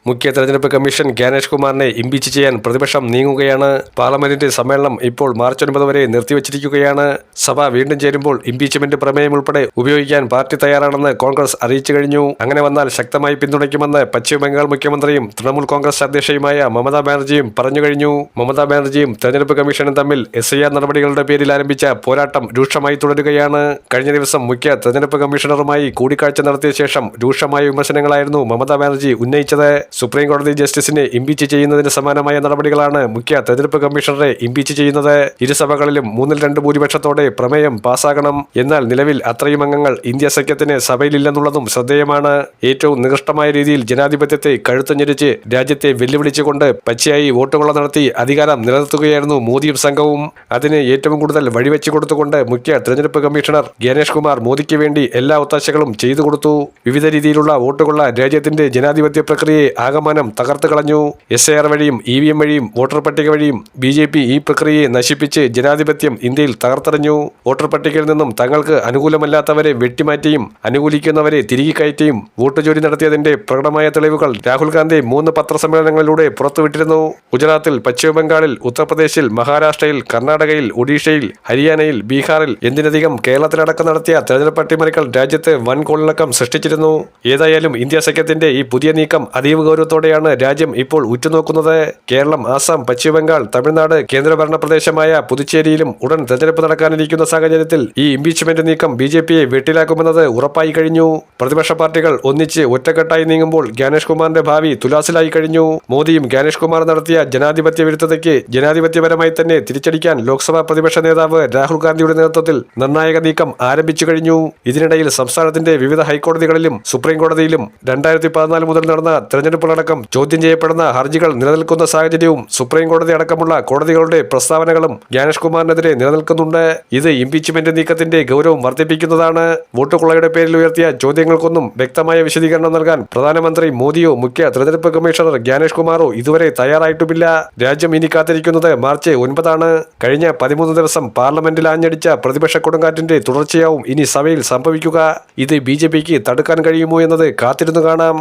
മുഖ്യ തെരഞ്ഞെടുപ്പ് കമ്മീഷൻ ജ്ഞാനേഷ് കുമാറിനെ ഇംപീച്ച് ചെയ്യാൻ പ്രതിപക്ഷം നീങ്ങുകയാണ്. പാർലമെന്റിന്റെ സമ്മേളനം ഇപ്പോൾ മാർച്ച് 9 വരെ നിർത്തിവച്ചിരിക്കുകയാണ്. സഭ വീണ്ടും ചേരുമ്പോൾ ഇംപീച്ച്മെന്റ് പ്രമേയം ഉൾപ്പെടെ ഉപയോഗിക്കാൻ പാർട്ടി തയ്യാറാണെന്ന് കോൺഗ്രസ് അറിയിച്ചു കഴിഞ്ഞു. അങ്ങനെ വന്നാൽ ശക്തമായി പിന്തുണയ്ക്കുമെന്ന് പശ്ചിമ ബംഗാൾ മുഖ്യമന്ത്രിയും തൃണമൂൽ കോൺഗ്രസ് അധ്യക്ഷയുമായ മമതാ ബാനർജിയും പറഞ്ഞു കഴിഞ്ഞു. മമതാ ബാനർജിയും തെരഞ്ഞെടുപ്പ് കമ്മീഷനും തമ്മിൽ SIR നടപടികളുടെ പേരിൽ ആരംഭിച്ച പോരാട്ടം രൂക്ഷമായി തുടരുകയാണ്. കഴിഞ്ഞ ദിവസം മുഖ്യ തെരഞ്ഞെടുപ്പ് കമ്മീഷണറുമായി കൂടിക്കാഴ്ച നടത്തിയ ശേഷം രൂക്ഷമായ വിമർശനങ്ങളായിരുന്നു മമതാ ബാനർജി ഉന്നയിച്ചത്. സുപ്രീം കോടതി ജസ്റ്റിസിനെ ഇംപീച്ച് ചെയ്യുന്നതിന് സമാനമായ നടപടികളാണ് മുഖ്യ തെരഞ്ഞെടുപ്പ് കമ്മീഷണറെ ഇംപീച്ച് ചെയ്യുന്നത്. ഇരുസഭകളിലും 2/3 ഭൂരിപക്ഷത്തോടെ പ്രമേയം പാസ്സാകണം. എന്നാൽ നിലവിൽ അത്രയും അംഗങ്ങൾ ഇന്ത്യ സഖ്യത്തിന് സഭയിലില്ലെന്നുള്ളതും ശ്രദ്ധേയമാണ്. ഏറ്റവും നികൃഷ്ടമായ രീതിയിൽ ജനാധിപത്യത്തെ കഴുത്തുഞ്ഞെരിച്ച് രാജ്യത്തെ വെല്ലുവിളിച്ചുകൊണ്ട് പച്ചയായി വോട്ടുകൊള്ള നടത്തി അധികാരം നിലനിർത്തുകയായിരുന്നു മോദിയും സംഘവും. അതിന് ഏറ്റവും കൂടുതൽ വഴിവെച്ചു കൊടുത്തുകൊണ്ട് മുഖ്യ തെരഞ്ഞെടുപ്പ് കമ്മീഷണർ ജ്ഞാനേഷ് കുമാർ മോദിക്ക് വേണ്ടി എല്ലാ ഒത്താശകളും ചെയ്തു കൊടുത്തു. വിവിധ രീതിയിലുള്ള വോട്ടുകൊള്ള രാജ്യത്തിന്റെ ജനാധിപത്യ പ്രക്രിയയെ ആകമാനം തകർത്ത് കളഞ്ഞു. SIR വഴിയും EVM വഴിയും വോട്ടർ പട്ടിക വഴിയും BJP ഈ പ്രക്രിയയെ നശിപ്പിച്ച് ജനാധിപത്യം ഇന്ത്യയിൽ തകർത്തെറിഞ്ഞു. വോട്ടർ പട്ടികയിൽ നിന്നും തങ്ങൾക്ക് അനുകൂലമല്ലാത്തവരെ വെട്ടിമാറ്റിയും അനുകൂലിക്കുന്നവരെ തിരികെ കയറ്റിയും വോട്ട് ജോലി നടത്തിയതിന്റെ പ്രകടമായ തെളിവുകൾ രാഹുൽ ഗാന്ധി 3 പത്രസമ്മേളനങ്ങളിലൂടെ പുറത്തുവിട്ടിരുന്നു. ഗുജറാത്തിൽ, പശ്ചിമ ബംഗാളിൽ, ഉത്തർപ്രദേശിൽ, മഹാരാഷ്ട്രയിൽ, കർണാടകയിൽ, ഒഡീഷയിൽ, ഹരിയാനയിൽ, ബീഹാറിൽ, എന്തിനധികം കേരളത്തിലടക്കം നടത്തിയ തെരഞ്ഞെടുപ്പ് അട്ടിമറികൾ രാജ്യത്ത് വൻ കോളിളക്കം സൃഷ്ടിച്ചിരുന്നു. ഏതായാലും ഇന്ത്യ സഖ്യത്തിന്റെ ഈ പുതിയ നീക്കം അതീവ ഗൗരവത്തോടെയാണ് രാജ്യം ഇപ്പോൾ ഉറ്റുനോക്കുന്നത്. കേരളം, ആസാം, പശ്ചിമ ബംഗാൾ, തമിഴ്നാട്, കേന്ദ്രഭരണ പ്രദേശമായ പുതുച്ചേരിയിലും ഉടൻ തെരഞ്ഞെടുപ്പ് നടക്കാനിരിക്കുന്ന സാഹചര്യത്തിൽ ഈ ഇംപീച്ച്മെന്റ് നീക്കം BJPയെ വെട്ടിലാക്കുമെന്നത് ഉറപ്പായി കഴിഞ്ഞു. പ്രതിപക്ഷ പാർട്ടികൾ ഒന്നിച്ച് ഒറ്റക്കെട്ടായി നീങ്ങുമ്പോൾ ജ്ഞാനേഷ് കുമാറിന്റെ ഭാവി തുലാസിലായി കഴിഞ്ഞു. മോദിയും ജ്ഞാനേഷ് കുമാർ നടത്തിയ ജനാധിപത്യ വിരുദ്ധതയ്ക്ക് ജനാധിപത്യപരമായി തന്നെ തിരിച്ചടിക്കാൻ ലോക്സഭാ പ്രതിപക്ഷ നേതാവ് രാഹുൽ ഗാന്ധിയുടെ നേതൃത്വത്തിൽ നിർണായക നീക്കം ആരംഭിച്ചു കഴിഞ്ഞു. ഇതിനിടയിൽ സംസ്ഥാനത്തിന്റെ വിവിധ ഹൈക്കോടതികളിലും സുപ്രീം കോടതിയിലും 2014 മുതൽ നടന്ന തെരഞ്ഞെടുപ്പുകളടക്കം ചോദ്യം ചെയ്യപ്പെടുന്ന ഹർജികൾ നിലനിൽക്കുന്ന സാഹചര്യവും സുപ്രീം കോടതി അടക്കമുള്ള കോടതികളുടെ പ്രസ്താവനകളും ജ്ഞാനേഷ് കുമാറിനെതിരെ നിലനിൽക്കുന്നുണ്ട്. ഇത് ഇംപീച്ച്മെന്റ് നീക്കത്തിന്റെ ഗൗരവം വർദ്ധിപ്പിക്കുന്നതാണ്. വോട്ട് കൊള്ളയുടെ പേരിൽ ഉയർത്തിയ ചോദ്യങ്ങൾക്കൊന്നും വ്യക്തമായ വിശദീകരണം നൽകാൻ പ്രധാനമന്ത്രി മോദിയോ മുഖ്യ തെരഞ്ഞെടുപ്പ് കമ്മീഷണർ ജ്ഞാനേഷ് കുമാറോ ഇതുവരെ തയ്യാറായിട്ടുമില്ല. രാജ്യം ഇനി കാത്തിരിക്കുന്നത് മാർച്ച് 9 കഴിഞ്ഞ 13 ദിവസം പാർലമെന്റിൽ ആഞ്ഞടിച്ച പ്രതിപക്ഷ കൊടുങ്കാറ്റിന്റെ തുടർച്ചയാവും ഇനി സഭയിൽ സംഭവിക്കുക. ഇത് BJPക്ക് തടുക്കാൻ കഴിയുമോ എന്നത് കാത്തിരുന്നു കാണാം.